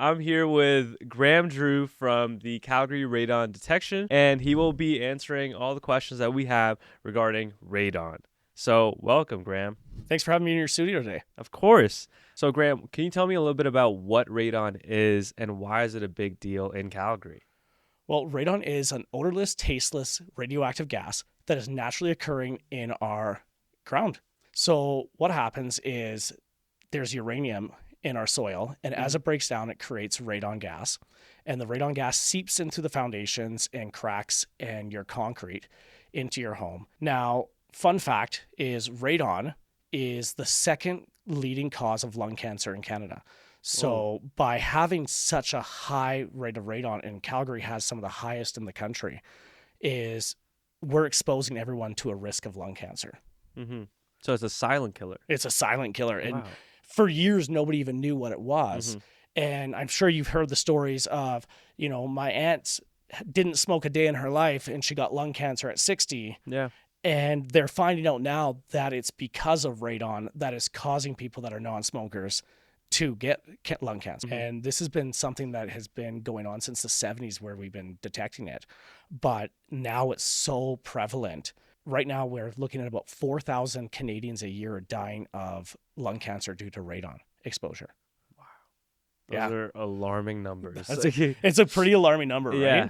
I'm here with Graham Drew from the Calgary Radon Detection, and he will be answering all the questions that we have regarding radon. So welcome, Graham. Thanks for having me in your studio today. Of course. So Graham, can you tell me a little bit about what radon is and why is it a big deal in Calgary? Well, radon is an odorless, tasteless radioactive gas that is naturally occurring in our ground. So what happens is there's uranium in our soil, and as it breaks down, it creates radon gas. And the radon gas seeps into the foundations and cracks and your concrete into your home. Now, fun fact is radon is the second leading cause of lung cancer in Canada. So by having such a high rate of radon, and Calgary has some of the highest in the country, is we're exposing everyone to a risk of lung cancer. Mm-hmm. So it's a silent killer. It's a silent killer. And Wow. for years, nobody even knew what it was. Mm-hmm. And I'm sure you've heard the stories of, my aunt didn't smoke a day in her life and she got lung cancer at 60. Yeah. And they're finding out now that it's because of radon that is causing people that are non-smokers to get lung cancer. Mm-hmm. And this has been something that has been going on since the 70s where we've been detecting it. But now it's so prevalent. Right now, we're looking at about 4,000 Canadians a year are dying of lung cancer due to radon exposure. Wow. Those are alarming numbers. It's a pretty alarming number, right? Yeah.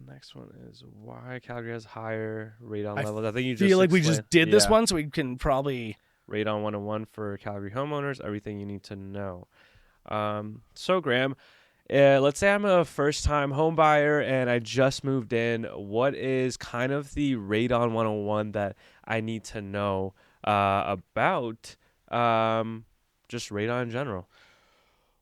Next one is why Calgary has higher radon levels. I think you just feel like we explained. just did this one, so we can probably... Radon 101 for Calgary homeowners, everything you need to know. So Graham, let's say I'm a first-time home buyer and I just moved in. What is kind of the Radon 101 that I need to know about just radon in general?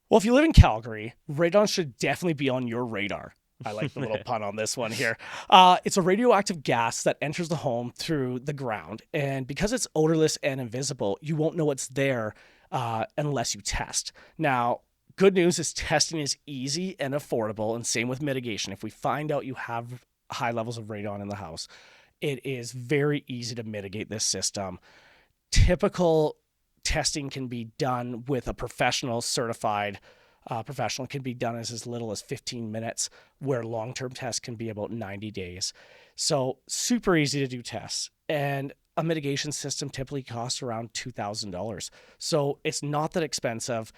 Well, if you live in Calgary, radon should definitely be on your radar. I like the little pun on this one here. It's a radioactive gas that enters the home through the ground. And because it's odorless and invisible, you won't know it's there unless you test. Now, good news is testing is easy and affordable, and same with mitigation. If we find out you have high levels of radon in the house, it is very easy to mitigate this system. Typical testing can be done with a professional certified professional. It can be done as little as 15 minutes, where long-term tests can be about 90 days. So super easy to do tests. And a mitigation system typically costs around $2,000. So it's not that expensive.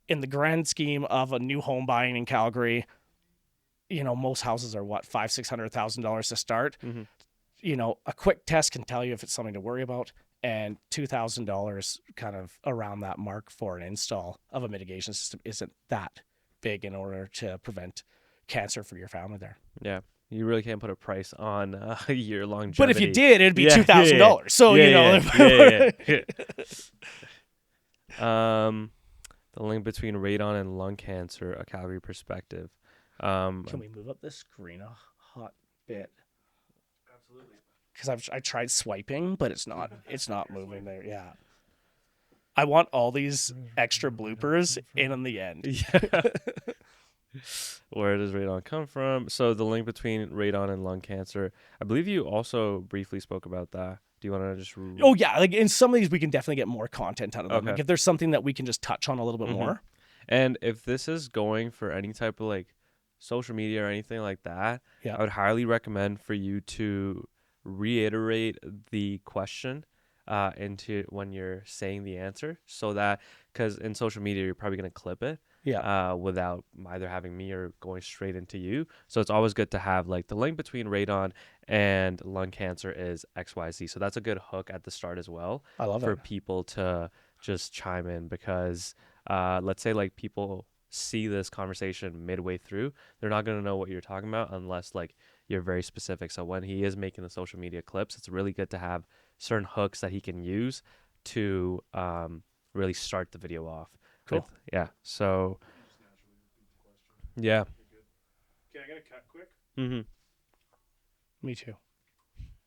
In the grand scheme of a new home buying in Calgary, most houses are what, $500,000-$600,000 to start. Mm-hmm. A quick test can tell you if it's something to worry about. And $2,000 kind of around that mark for an install of a mitigation system isn't that big in order to prevent cancer for your family there. Yeah. You really can't put a price on your longevity. But if you did, it'd be $2,000. Yeah. So, yeah. The link between radon and lung cancer, a Calgary perspective. Can we move up this screen a hot bit? Because I tried swiping, but it's not moving there. Yeah. I want all these extra bloopers in the end. Yeah. Where does radon come from? So the link between radon and lung cancer. I believe you also briefly spoke about that. Do you want to just? Oh yeah, like in some of these we can definitely get more content out of them. Okay. Like if there's something that we can just touch on a little bit Mhm. more. And if this is going for any type of like social media or anything like that, Yeah. I would highly recommend for you to reiterate the question into when you're saying the answer, so that because in social media you're probably gonna clip it Yeah. without either having me or going straight into you. So it's always good to have like the link between radon and lung cancer is XYZ. So that's a good hook at the start as well I love for it. people to just chime in because let's say like people see this conversation midway through, they're not going to know what you're talking about unless like you're very specific. So when he is making the social media clips, it's really good to have certain hooks that he can use to really start the video off Cool. with. Yeah. So yeah. Okay, I gotta cut quick. Mm-hmm. Me too.